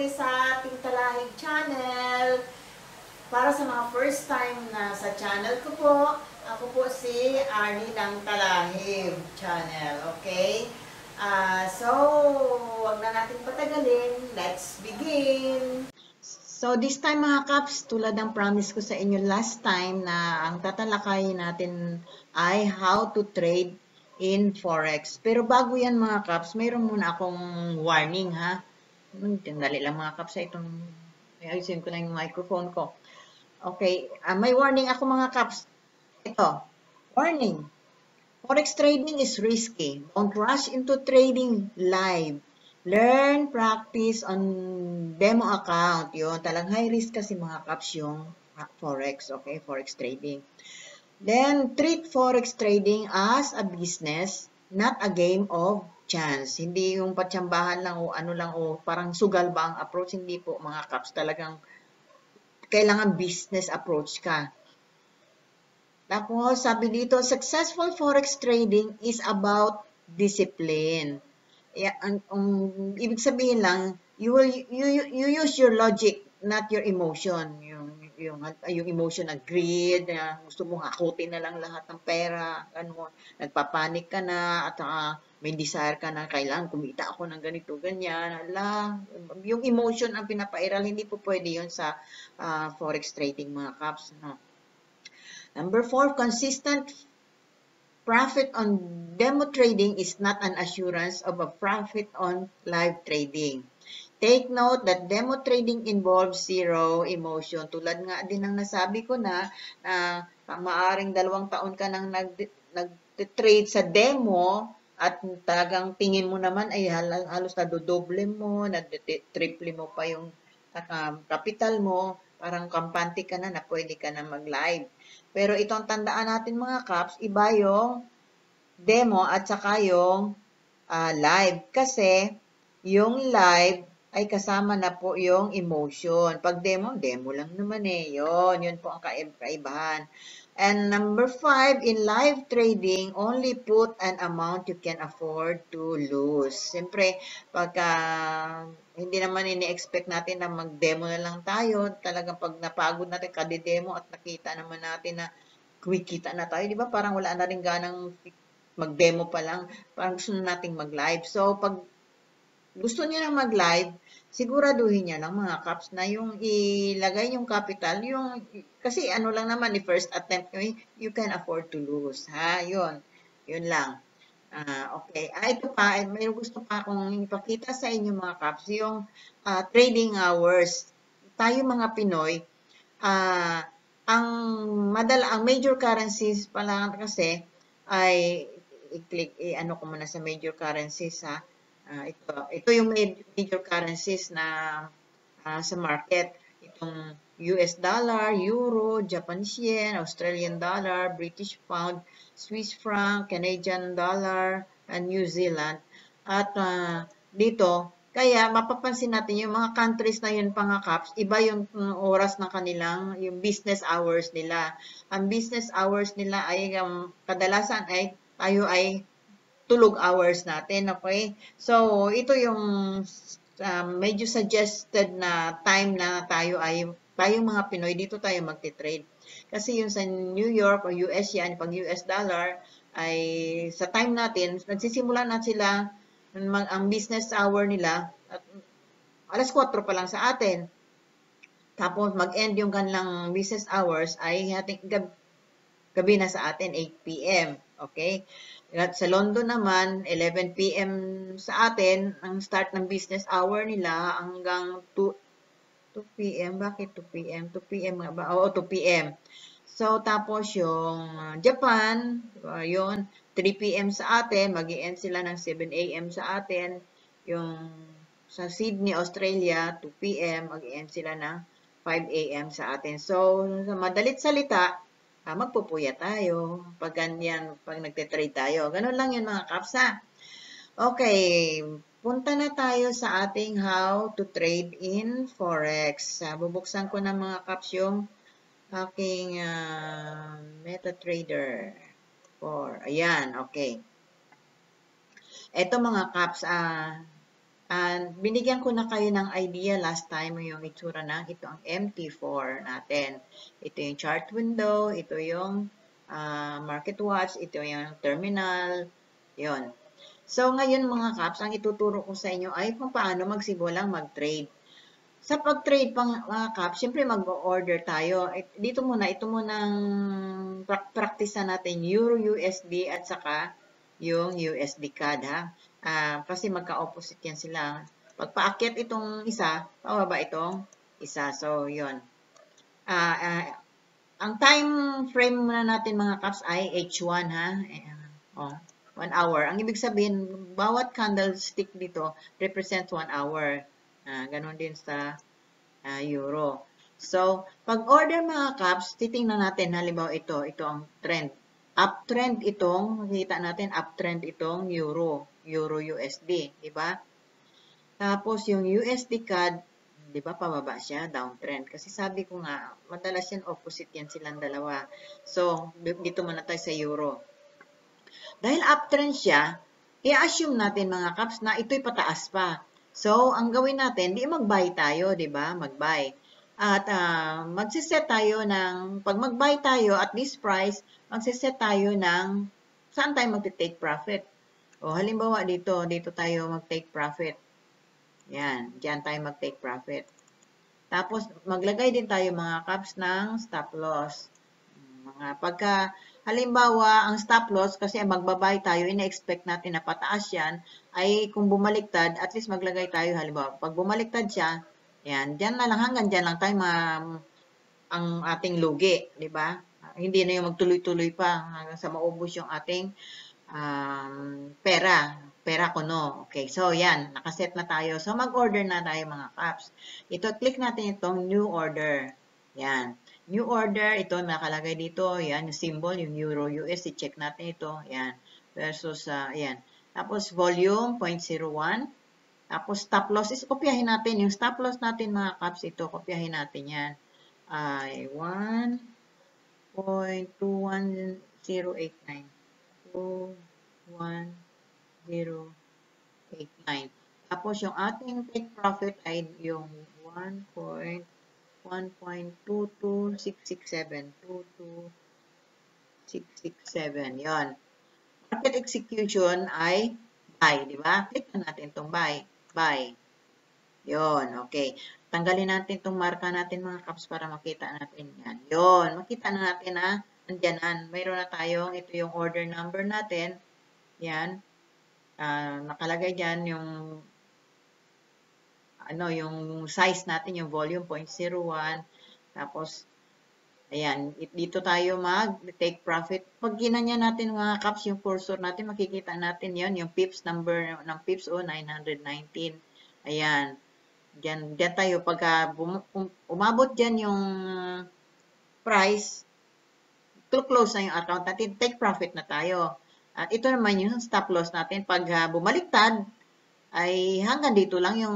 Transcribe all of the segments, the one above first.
muli sa ating Talahib channel. Para sa mga first time na sa channel ko po, ako po si Arnie ng Talahib channel. Okay? So, wag na natin patagalin. Let's begin! So, this time mga Kaps, tulad ng promise ko sa inyo last time na ang tatalakayin natin ay how to trade in Forex. Pero bago yan mga Kaps, mayroon muna akong warning ha. Dali lang mga Kaps, itong ayusin ko lang yung microphone ko. Okay, may warning ako mga Kaps. Ito, warning. Forex trading is risky. Don't rush into trading live. Learn, practice on demo account. Yun, talagang high risk kasi mga Kaps yung Forex, okay? Forex trading. Then, treat Forex trading as a business, not a game of chance. Hindi yung patsambahan lang o ano lang o parang sugal ba ang approach. Hindi po mga Kaps. Talagang kailangan business approach ka. Tapos, sabi dito, successful Forex trading is about discipline. Ibig sabihin lang, you use your logic, not your emotion. Yung emotion na greed, na gusto mong hakutin na lang lahat ng pera, ano, nagpapanik ka na, at may desire ka na, kailangan kumita ako ng ganito, ganyan, yung emotion ang pinapairal, hindi po pwede yun sa Forex trading mga Kaps. No? Number 4, consistent profit on demo trading is not an assurance of a profit on live trading. Take note that demo trading involves zero emotion. Tulad nga din ng nasabi ko na maaring 2 taon ka nang nag-trade sa demo at talagang tingin mo naman ay halos nadodoble mo, triple mo pa yung capital mo, parang kampante ka na pwede ka na mag-live. Pero itong tandaan natin mga Kaps, iba yung demo at saka yung live. Kasi yung live ay kasama na po yung emotion. Pag demo lang naman eh. Yun po ang kaibahan. And number 5, in live trading, only put an amount you can afford to lose. Siyempre, pagka hindi naman ini-expect natin na mag-demo na lang tayo, talagang pag napagod natin kadi-demo at nakita naman natin na kumikita na tayo, di ba? Parang wala na rin ganang mag-demo pa lang, parang gusto na nating mag-live. So, pag gusto niya na mag-live, siguraduhin niya ng mga Kaps na yung ilagay yung capital, kasi ano lang naman, the first attempt, you can afford to lose, ha? Yun lang. Okay. Ito pa, may gusto pa akong ipakita sa inyo mga Kaps, yung trading hours. Tayo mga Pinoy, ang major currencies pala kasi ay ano ko muna sa major currencies ha. Ito yung major currencies na sa market. Itong US dollar, euro, Japanese yen, Australian dollar, British pound, Swiss franc, Canadian dollar, and New Zealand. At dito, kaya mapapansin natin yung mga countries na yun mga Kaps, iba yung oras ng kanilang, yung business hours nila. Ang business hours nila ay kadalasan ay tayo ay tulog hours natin, okay? So, ito yung medyo suggested na time na tayong mga Pinoy, dito tayo magti-trade. Kasi yung sa New York o US yan, pag US dollar, ay sa time natin, nagsisimula na sila, ang business hour nila, at alas 4 pa lang sa atin. Tapos mag-end yung kanilang business hours ay gabi na sa atin, 8 p.m. Okay? At sa London naman, 11 p.m. sa atin, ang start ng business hour nila hanggang 2 p.m. Bakit 2 p.m.? 2 p.m. nga ba? Oo, 2 p.m. So, tapos yung Japan, yun, 3 p.m. sa atin, mag-i-end sila ng 7 a.m. sa atin. Yung sa Sydney, Australia, 2 p.m., mag-i-end sila ng 5 a.m. sa atin. So, sa madalit salita, magpupuya tayo pag ganyan, pag nagte-trade tayo. Ganun lang yun mga Kaps ha. Okay, punta na tayo sa ating how to trade in Forex. Bubuksan ko na mga Kaps yung aking MetaTrader 4. Ayan, okay. Ito mga Kaps, And binigyan ko na kayo ng idea last time yung itsura ng ito ang MT4 natin. Ito yung chart window, ito yung market watch, ito yung terminal, yon. So ngayon mga caps, ang ituturo ko sa inyo ay kung paano magsimulang mag-trade. Sa pag-trade mga caps, syempre mag-order tayo. Dito muna, ito munang practice natin Euro USD at saka yung USD CAD ha. Kasi magka-opposite yan sila. Pag paakyat itong isa, pababa itong isa. So, yun. Ang time frame na natin mga caps ay H1 ha. 1 hour. Ang ibig sabihin, bawat candlestick dito represents 1 hour. Ganon din sa euro. So, pag order mga caps, titingnan natin halimbawa ito ang trend. Uptrend itong, makikita natin, uptrend itong euro USD, di ba? Tapos yung USD CAD, di ba, pababa siya, downtrend. Kasi sabi ko nga, madalas yan, opposite yan silang dalawa. So, dito muna tayo sa euro. Dahil uptrend siya, i-assume natin mga caps na ito'y pataas pa. So, ang gawin natin, di mag-buy tayo, di ba? Mag-buy. At magsiset tayo ng, pag mag-buy tayo at this price, magsiset tayo ng, saan tayo mag-take profit? O halimbawa dito tayo mag-take profit. Yan, diyan tayo mag-take profit. Tapos, maglagay din tayo mga caps ng stop loss. Pagka, halimbawa, ang stop loss, kasi magbabay tayo, ina-expect natin na pataas yan, ay kung bumaliktad, at least maglagay tayo, halimbawa, pag bumaliktad siya, yan, dyan na lang, hanggang dyan lang tayo ang ating lugi, di ba? Hindi na yung magtuloy-tuloy pa hanggang sa maubos yung ating pera ko, no? Okay, so yan, nakaset na tayo. So, mag-order na tayo mga caps. Ito, click natin itong new order. Yan. New order, ito nakalagay dito, yan, yung symbol, yung Euro USD, check natin ito, yan, versus, yan. Tapos, volume, 0.01. Tapos, stop loss, is kopyahin natin, yung stop loss natin mga caps, ito, kopyahin natin yan. Ay, 1.21089. 21089. Tapos, yung ating take profit ay yung 1.22667. 22667. Yon. Market execution ay buy, di ba? Click na natin itong buy. Buy. Yon, okay. Tanggalin natin itong marka natin mga caps para makita natin yan. Yon, makita na natin na andyanan. Mayroon na tayong, ito yung order number natin. Yan. Nakalagay dyan yung yung size natin, yung volume, 0.01. Tapos, ayan, dito tayo mag-take profit. Pag ginanya natin mga caps, yung cursor natin, makikita natin yon yung pips, number ng pips, 919. Ayan. Diyan tayo, pagka umabot dyan yung price, to close na yung account natin, take profit na tayo. At ito naman yung stop loss natin. Pag bumaliktad, ay hanggang dito lang yung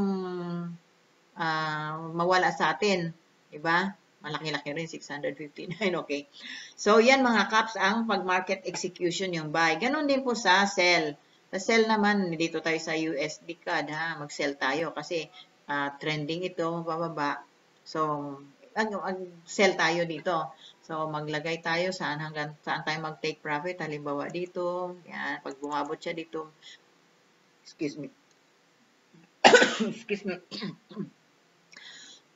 mawala sa atin. Diba? Malaki-laki rin, 659. Okay. So, yan mga caps ang pag-market execution yung buy. Ganon din po sa sell. Sa sell naman, dito tayo sa USD CAD, ha? Mag-sell tayo kasi trending ito, bababa. So, sell tayo dito. So, maglagay tayo saan tayo mag-take profit. Halimbawa dito, yan, pag bumabot siya dito, excuse me. Excuse me.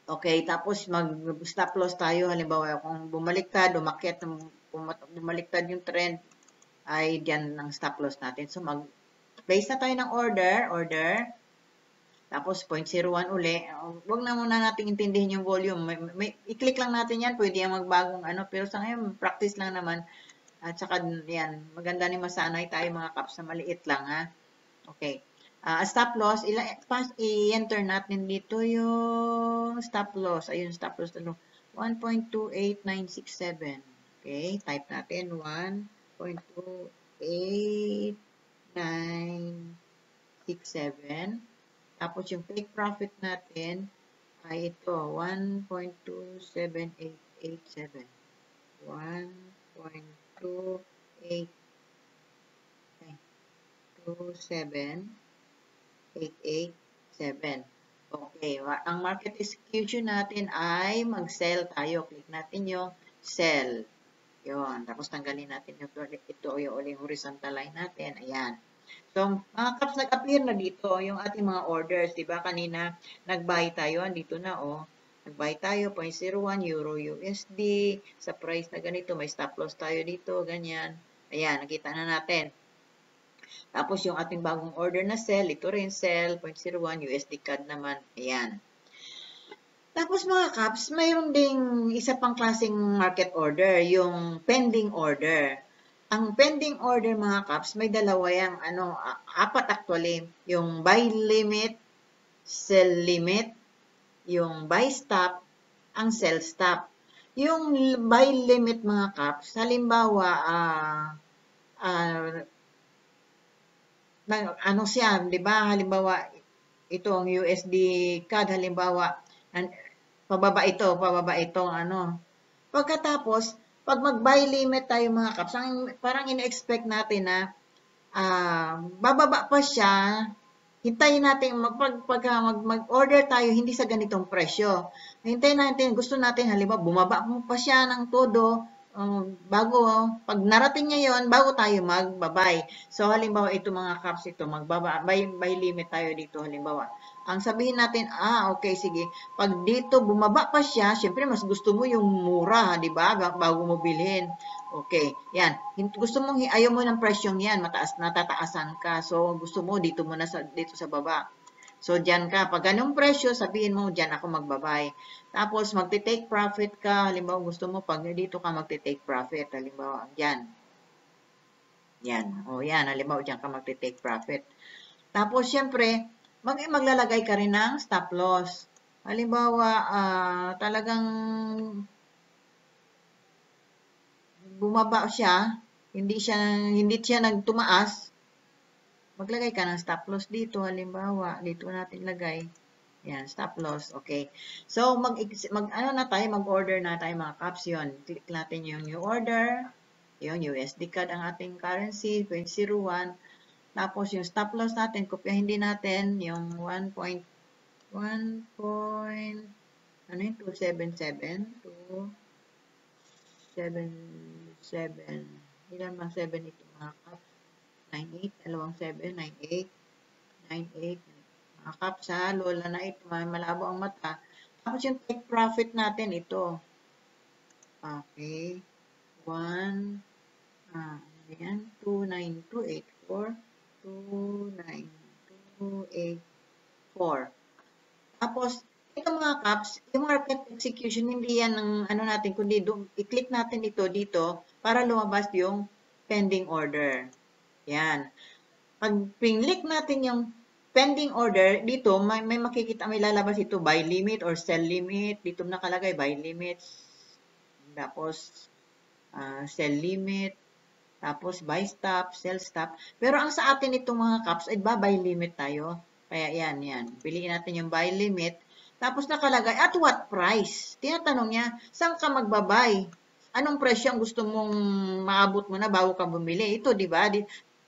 Okay, tapos mag-stop loss tayo. Halimbawa, kung bumaliktad, bumaliktad yung trend, ay diyan ang stop loss natin. So, mag-place na tayo ng order, tapos 0.01 uli. Huwag na muna natin intindihin yung volume. I-click lang natin yan, pwede yung magbagong pero sa ngayon, practice lang naman. At saka, yan, maganda ni masanay tayo mga caps na maliit lang, ha? Okay. Stop loss, i-enter natin dito yung stop loss. Ayun, stop loss. 1.28967. Okay, type natin 1.28967. Tapos yung take profit natin ay ito, 1.27887. 1.287. 88 7. Okay, ang market execution natin ay mag-sell tayo. Click natin yung sell. Yun. Tapos tanggalin natin yung ito yung uling horizontal line natin. Ayan. So, mga caps, nag-appear na dito yung ating mga orders. Diba? Kanina, nag-buy tayo. Andito na, oh. Nag-buy tayo, 0.01 Euro USD. Sa price na ganito, may stop loss tayo dito. Ganyan. Ayan, nakita na natin. Tapos, yung ating bagong order na sell, ito rin sell, 0.01 USD CAD naman. Ayan. Tapos mga caps, mayroon ding isa pang klaseng market order, yung pending order. Ang pending order mga caps, may dalawa yang apat actually, yung buy limit, sell limit, yung buy stop, ang sell stop. Yung buy limit mga caps, halimbawa ano siya, 'di ba? Halimbawa itong USD CAD halimbawa pababa ito, ano. Pagkatapos, pag mag-buy limit tayo mga caps, parang ina-expect natin na bababa pa siya, hintayin natin, mag-order tayo, hindi sa ganitong presyo. Hintayin natin, gusto natin, halimbawa, bumaba pa siya ng todo, pag narating niya yon bago tayo magbabay. So, halimbawa, ito mga caps, ito, buy limit tayo dito, halimbawa. Ang sabihin natin, okay, sige. Pag dito bumaba pa siya, syempre mas gusto mo yung mura, di ba? Bago mo bilhin. Okay, yan. Gusto mo, ayaw mo ng presyong yan, natataasan ka. So, gusto mo dito dito sa baba. So, dyan ka. Pag ganung presyo, sabihin mo, dyan ako magbabay. Tapos, magte-take profit ka. Halimbawa, gusto mo, pag dito ka magte-take profit. Halimbawa, dyan. Yan. O, yan. Halimbawa, dyan ka magte-take profit. Tapos, syempre, maglalagay ka rin ng stop loss. Halimbawa, talagang bumaba siya, hindi siya nagtumaas, maglagay ka ng stop loss dito. Halimbawa, dito natin lagay. Yan, stop loss. Okay. So, mag-order na tayo mga caps yun. Click natin yung new order. Yun, USD CAD ang ating currency, 0.01. Tapos, yung stop loss natin, kopyahin din natin yung 277, 277. Ilan bang 7 ito mga caps? 98, dalawang 7, 98, 98. Mga caps ha, lola na ito, malabo ang mata. Tapos yung take profit natin, ito. Okay. 1, ayan, 29284, 29284. Tapos, ito mga caps, yung market execution, hindi yan ang natin, kundi i-click natin ito dito para lumabas yung pending order. Yan. Pag click natin yung pending order, dito may makikita, may lalabas ito, buy limit or sell limit. Dito nakalagay, buy limit. Tapos, sell limit. Tapos, buy stop, sell stop. Pero ang sa atin itong mga caps, ay buy limit tayo. Kaya yan. Piliin natin yung buy limit. Tapos nakalagay, at what price? Tinatanong niya, saan ka magbabay? Anong presyo ang gusto mong maabot mo na bago ka bumili? Ito, di ba?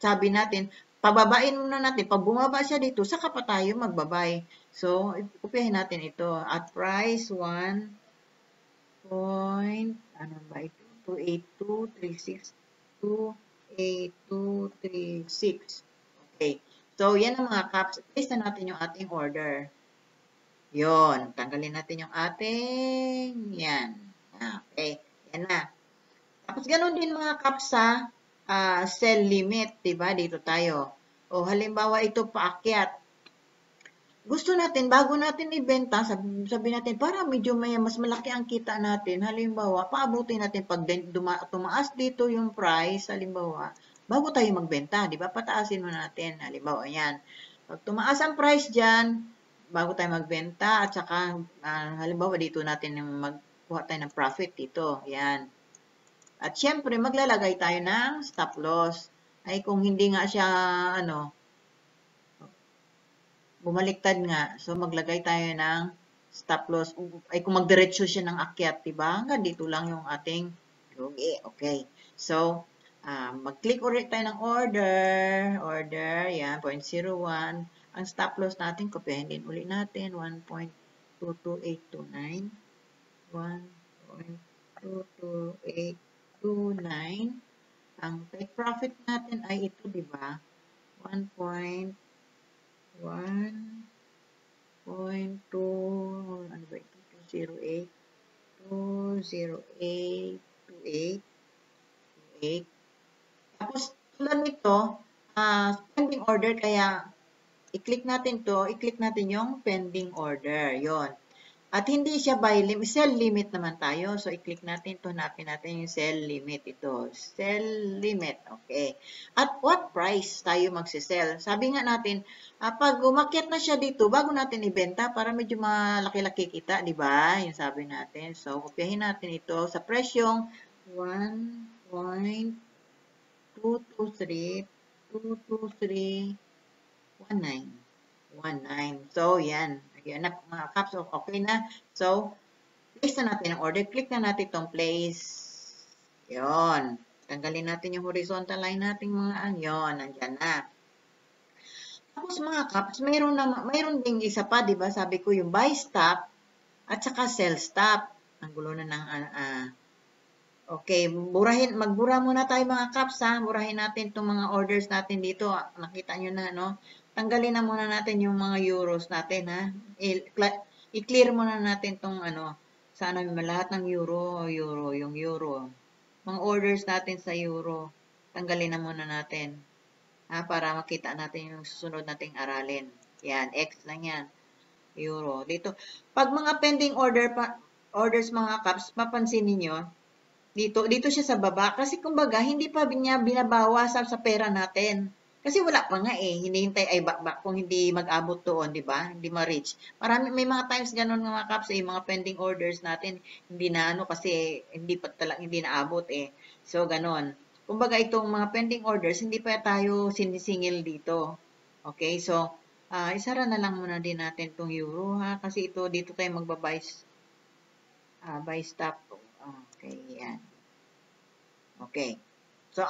Sabi natin, pababain muna natin. Pag bumaba siya dito, saka pa tayo magbabay. So, kupihin natin ito. At price, 1 point, ano ba ito? 28236. 28236. Okay. So, yan ang mga caps. Paste na natin yung ating order. Yon. Tanggalin natin yung ating, yan. Okay. Yan na. Tapos, ganun din mga caps sa sell limit. Diba? Dito tayo. O, halimbawa, ito paakyat. Gusto natin, bago natin ibenta, sabi natin, para medyo mas malaki ang kita natin. Halimbawa, paabutin natin pag tumaas dito yung price, halimbawa, bago tayo magbenta, di ba? Pataasin mo natin. Halimbawa, yan. Pag tumaas ang price dyan, bago tayo magbenta, at saka, halimbawa, dito natin magkuha tayo ng profit dito. Yan. At syempre, maglalagay tayo ng stop loss. Ay, kung hindi nga siya, bumaliktad nga. So, maglagay tayo ng stop loss. Ay, kung magdiretso siya ng akyat, diba? Hanggang dito lang yung ating lugi. Okay. So, Mag-click ulit tayo ng order, yan, 0.01. Ang stop loss natin, kopyahin din ulit natin, 1.22829. 1.22829. Ang take profit natin ay ito, di ba? 1.2, ano ba ito? 208, 20828. Tapos, tulad nito, pending order, kaya i-click natin to, i-click natin yung pending order. Yon. At hindi siya by limit, sell limit naman tayo. So, i-click natin to, hanapin natin yung sell limit. Ito, sell limit. Okay. At what price tayo magsisell? Sabi nga natin, pag umakyat na siya dito, bago natin ibenta, para medyo malaki-laki kita, di ba? Yung sabi natin. So, kopyahin natin ito sa presyong 1.223.19. So, yan. Ayan na, mga caps. Okay na. So, place na natin ang order. Click na natin itong place. Yun. Tanggalin natin yung horizontal line natin mga yun. Nandyan na. Tapos mga caps, mayroon ding isa pa, di ba? Sabi ko yung buy stop at saka sell stop. Ang gulo na ng okay, magbura muna tayo mga caps ha. Burahin natin itong mga orders natin dito. Nakita nyo na, no? Tanggalin na muna natin yung mga euros natin ha. I-clear muna natin itong sana lahat ng euro, yung euro. Mga orders natin sa euro. Tanggalin na muna natin. Ha, para makita natin yung susunod nating aralin. Yan, X lang yan. Euro. Dito, pag mga pending orders mga caps, mapansin niyo dito siya sa baba. Kasi kumbaga, hindi pa niya binabawasan sa pera natin. Kasi wala pa nga eh. Hinihintay ay back kung hindi mag-abot doon, di ba? Hindi ma-reach. May mga times ganun mga caps mga pending orders natin, hindi na kasi hindi naabot eh. So, ganun. Kumbaga, itong mga pending orders, hindi pa tayo sinisingil dito. Okay, so, isara na lang muna din natin itong euro ha. Kasi dito tayo magbabuy buy stop. Okay, yan. Okay. So,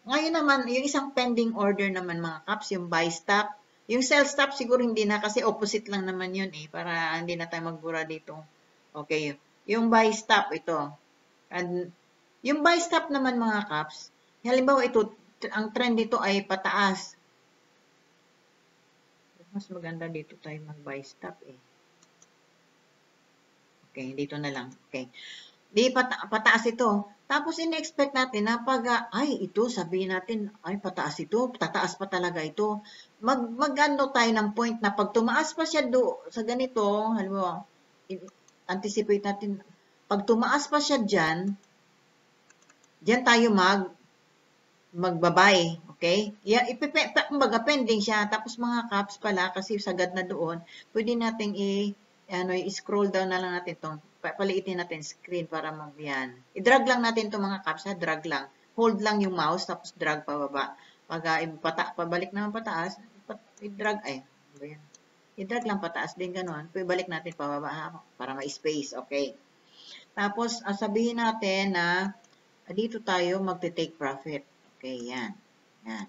ngayon naman, yung isang pending order naman mga caps, yung buy stop. Yung sell stop siguro hindi na kasi opposite lang naman yun eh, para hindi na tayo magbura dito. Okay. Yung buy stop, ito. And, yung buy stop naman mga caps, halimbawa ito, ang trend dito ay pataas. Mas maganda dito tayo mag-buy stop eh. Okay, dito na lang. Okay. Di pataas ito. Tapos in-expect natin na pag ito sabihin natin ay pataas ito, tataas pa talaga ito. Magano tayo ng point na pag tumaas pa siya sa ganito, halimbawa anticipate natin pag tumaas pa siya diyan tayo magbabay, okay? Yeah, kumbaga pending siya tapos mga caps pala kasi sagad na doon. Pwede nating i-scroll down na lang natin tong paliitin natin screen para yan. I-drag lang natin itong mga caps, drag lang. Hold lang yung mouse, tapos drag pababa. Pag pabalik naman pataas, i-drag, i-drag lang pataas din ganon. Balik natin pababa para ma-space, okay. Tapos, sabihin natin na dito tayo magte-take profit. Okay, yan. Yan.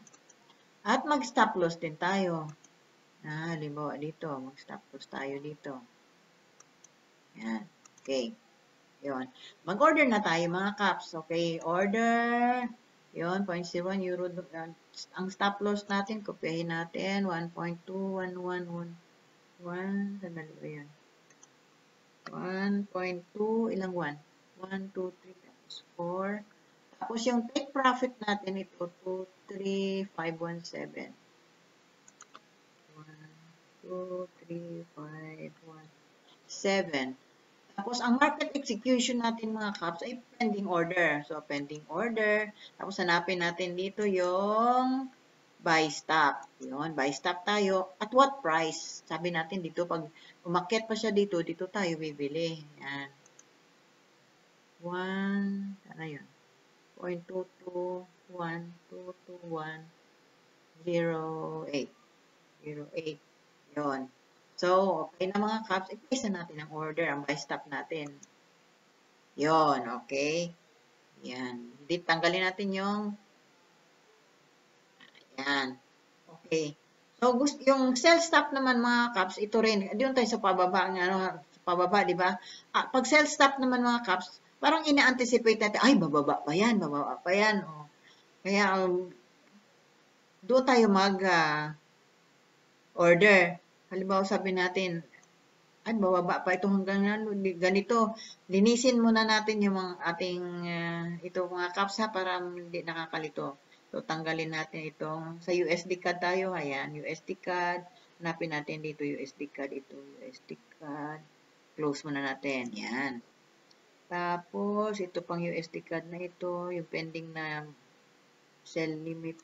At mag-stop loss din tayo. Halimbawa dito, mag-stop loss tayo dito. Yan. Okay. Yun. Mag-order na tayo mga caps. Okay. Order. Yun. 0.01 euro. Ang stop loss natin, kopyahin natin. 1.2111. Sandali ba yan? 1.2. Ilang 1? 1, 2, 3, 4. Tapos yung take profit natin ito, 23517. 23517. Tapos, ang market execution natin mga caps ay pending order. So, pending order. Tapos, hanapin natin dito yung buy stop. Yun, buy stop tayo. At what price? Sabi natin dito, pag umakyat pa siya dito tayo bibili. Yan. 1, ano yun? 0.221, 08. Yun. So, okay na mga caps, i-place na natin ang order, ang buy stop natin. Yon, okay. Yan. Tanggalin natin yung Okay. So, yung cell stop naman mga caps, ito rin. Doon tayo sa pababa, sa pababa, di ba? Pag cell stop naman mga caps, parang ina-anticipate natin, ay, bababa pa yan, bababa pa yan. Oh. Kaya, doon tayo order. Halimbawa, sabi natin, ay, bababa pa ito hanggang ganito. Linisin muna natin yung mga ating, ito mga caps ha, para hindi nakakalito. So, tanggalin natin itong, sa USD card tayo, ayan, USD card. Hanapin natin dito USD card, ito USD card. Close muna natin, yan. Tapos, ito pang USD card na ito, yung pending na sell limit.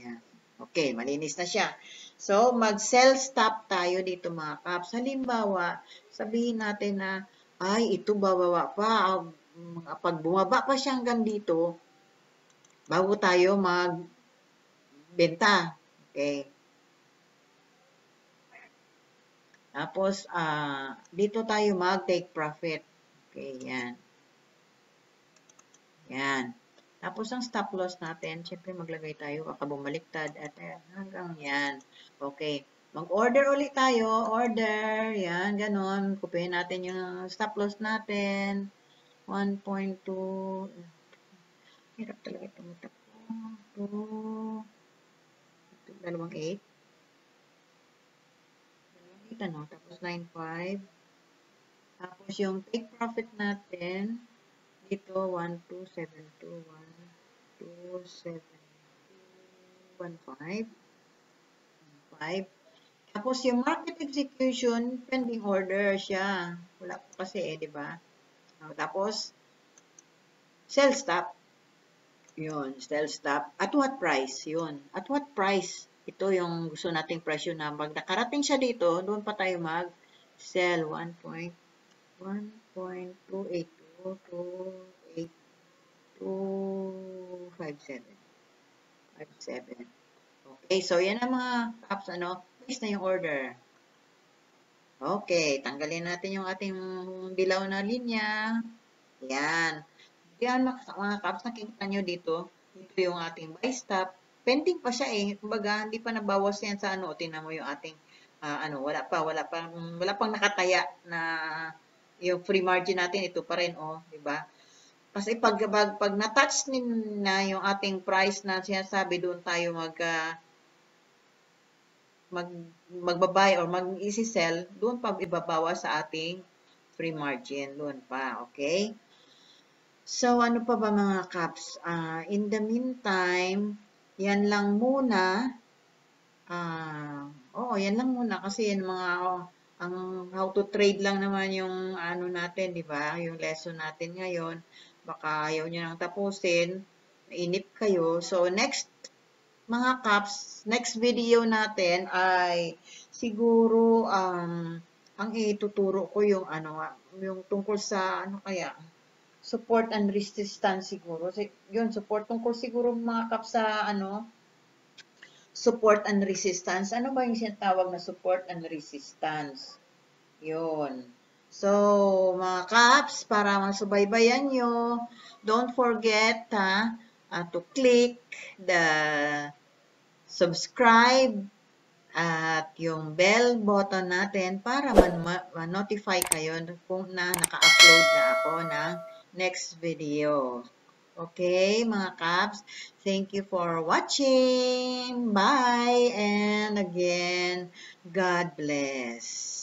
Ayan. Okay, malinis na siya. So, mag-sell stop tayo dito mga caps. Halimbawa, sabihin natin na, ay, ito bababa pa. Pag bumaba pa siya hanggang dito, bago tayo magbenta. Okay. Tapos, dito tayo mag-take profit. Okay, yan. Yan. Tapos, ang stop loss natin, syempre maglagay tayo, kakabumaliktad, at hanggang yan. Okay. Mag-order ulit tayo. Order. Yan, ganon. Kupihin natin yung stop loss natin. 1.2. Hirap talaga tumutak ko. 2.8. Ano? Tapos 9.5. Tapos yung take profit natin, dito 1.272. 1.27215. 5. Tapos yung market execution, pending order siya. Wala po kasi di ba? Tapos, sell stop. Yun, sell stop. At what price? Yun. At what price? Ito yung gusto nating presyo na pag nakarating siya dito, doon pa tayo mag-sell 1.2822827. Okay, so yan ang mga caps, place na yung order. Okay, tanggalin natin yung ating dilaw na linya. Yan. Yan mga caps, nakikita nyo dito. Ito yung ating buy stop. Pending pa siya eh. Kumbaga, hindi pa nabawas yan sa tingnan mo yung ating, wala pang nakataya na yung free margin natin, ito pa rin, di ba? Kasi pag na-touch na yung ating price na sinasabi, doon tayo magbabay or mag-isi-sell, doon pa ibabawa sa ating free margin. Doon pa, okay? So, ano pa ba mga caps? In the meantime, yan lang muna. Yan lang muna kasi yan ang how to trade lang naman yung natin, di ba? Yung lesson natin ngayon. Baka ayaw nyo nang tapusin. Nainip kayo. So, next mga caps, next video natin ay siguro ang ituturo ko yung yung tungkol sa kaya support and resistance siguro. Yun, support tungkol siguro mga caps sa support and resistance. Ano ba yung sinatawag na support and resistance? Yun. So, mga caps, para masubaybayan nyo, don't forget to click the subscribe at yung bell button natin para ma-notify kayo kung naka-upload na ako ng next video. Okay, mga caps, thank you for watching. Bye, and again, God bless.